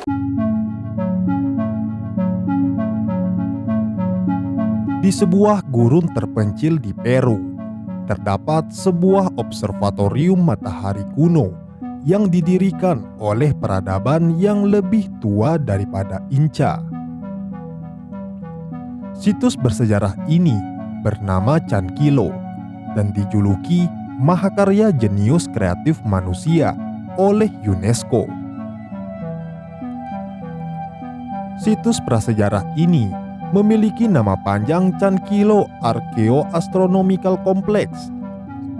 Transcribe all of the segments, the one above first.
Di sebuah gurun terpencil di Peru, terdapat sebuah observatorium matahari kuno yang didirikan oleh peradaban yang lebih tua daripada Inca. Situs bersejarah ini bernama Cankilo dan dijuluki Mahakarya Jenius Kreatif Manusia oleh UNESCO. Situs prasejarah ini memiliki nama panjang Cankilo Archaeo-Astronomical Complex.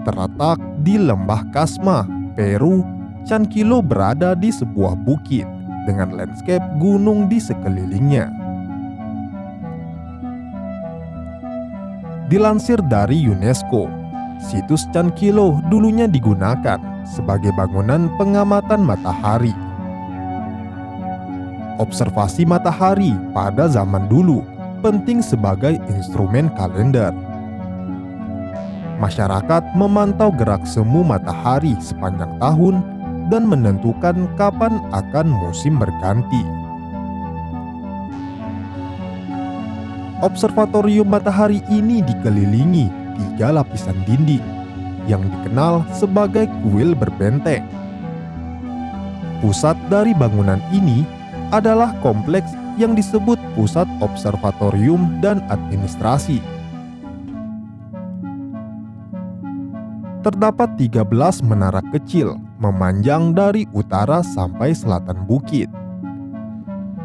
Terletak di Lembah Casma, Peru, Cankilo berada di sebuah bukit dengan landscape gunung di sekelilingnya. Dilansir dari UNESCO, situs Cankilo dulunya digunakan sebagai bangunan pengamatan matahari. Observasi matahari pada zaman dulu penting sebagai instrumen kalender. Masyarakat memantau gerak semu matahari sepanjang tahun dan menentukan kapan akan musim berganti. Observatorium matahari ini dikelilingi 3 lapisan dinding yang dikenal sebagai kuil berbenteng. Pusat dari bangunan ini adalah kompleks yang disebut Pusat Observatorium dan Administrasi. Terdapat 13 menara kecil memanjang dari utara sampai selatan bukit.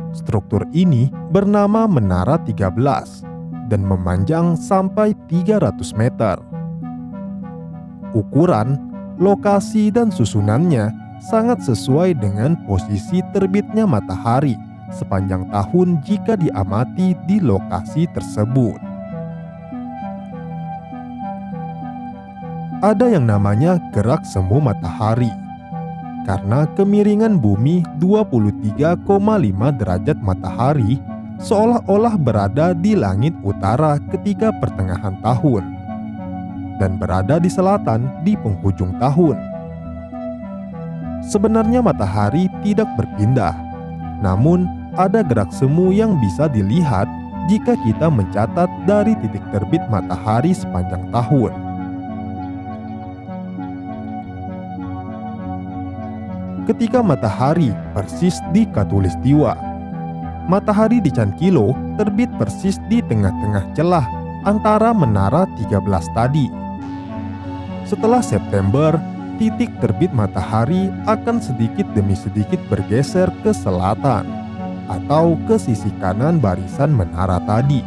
Struktur ini bernama Menara 13 dan memanjang sampai 300 meter. Ukuran, lokasi, dan susunannya sangat sesuai dengan posisi terbitnya matahari sepanjang tahun jika diamati di lokasi tersebut. Ada yang namanya gerak semu matahari karena kemiringan bumi 23,5 derajat matahari seolah-olah berada di langit utara ketika pertengahan tahun dan berada di selatan di penghujung tahun. Sebenarnya matahari tidak berpindah, namun ada gerak semu yang bisa dilihat jika kita mencatat dari titik terbit matahari sepanjang tahun. Ketika matahari persis di Khatulistiwa, matahari di Cankilo terbit persis di tengah-tengah celah antara menara 13 tadi. Setelah September, titik terbit matahari akan sedikit demi sedikit bergeser ke selatan atau ke sisi kanan barisan menara tadi.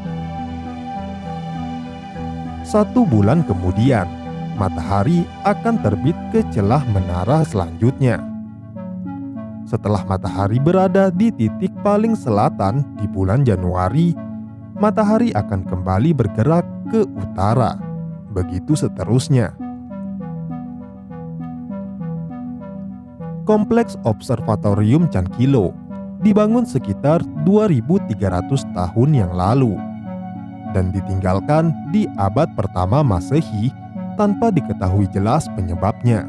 1 bulan kemudian, matahari akan terbit ke celah menara selanjutnya. Setelah matahari berada di titik paling selatan di bulan Januari, matahari akan kembali bergerak ke utara. Begitu seterusnya. Kompleks Observatorium Cankilo dibangun sekitar 2300 tahun yang lalu dan ditinggalkan di abad pertama Masehi tanpa diketahui jelas penyebabnya.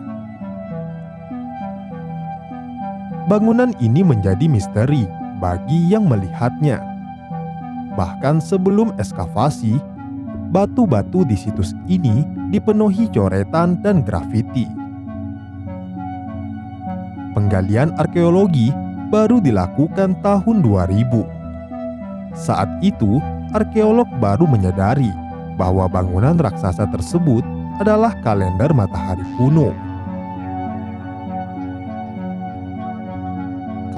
Bangunan ini menjadi misteri bagi yang melihatnya. Bahkan sebelum ekskavasi, batu-batu di situs ini dipenuhi coretan dan grafiti. Penggalian arkeologi baru dilakukan tahun 2000. Saat itu, arkeolog baru menyadari bahwa bangunan raksasa tersebut adalah kalender matahari kuno.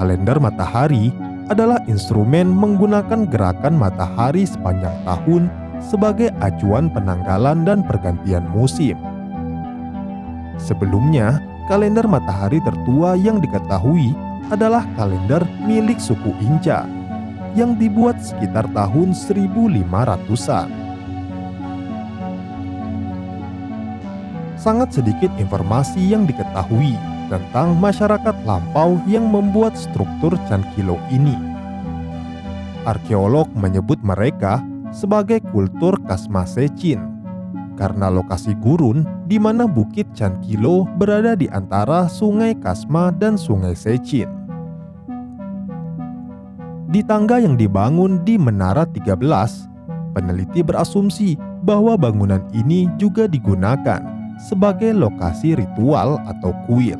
Kalender matahari adalah instrumen menggunakan gerakan matahari sepanjang tahun sebagai acuan penanggalan dan pergantian musim. Sebelumnya, kalender matahari tertua yang diketahui adalah kalender milik suku Inca yang dibuat sekitar tahun 1500-an. Sangat sedikit informasi yang diketahui tentang masyarakat lampau yang membuat struktur Cankilo ini. Arkeolog menyebut mereka sebagai kultur Kasma Sechin karena lokasi gurun di mana Bukit Cankilo berada di antara Sungai Kasma dan Sungai Sechin. Di tangga yang dibangun di Menara 13, peneliti berasumsi bahwa bangunan ini juga digunakan sebagai lokasi ritual atau kuil.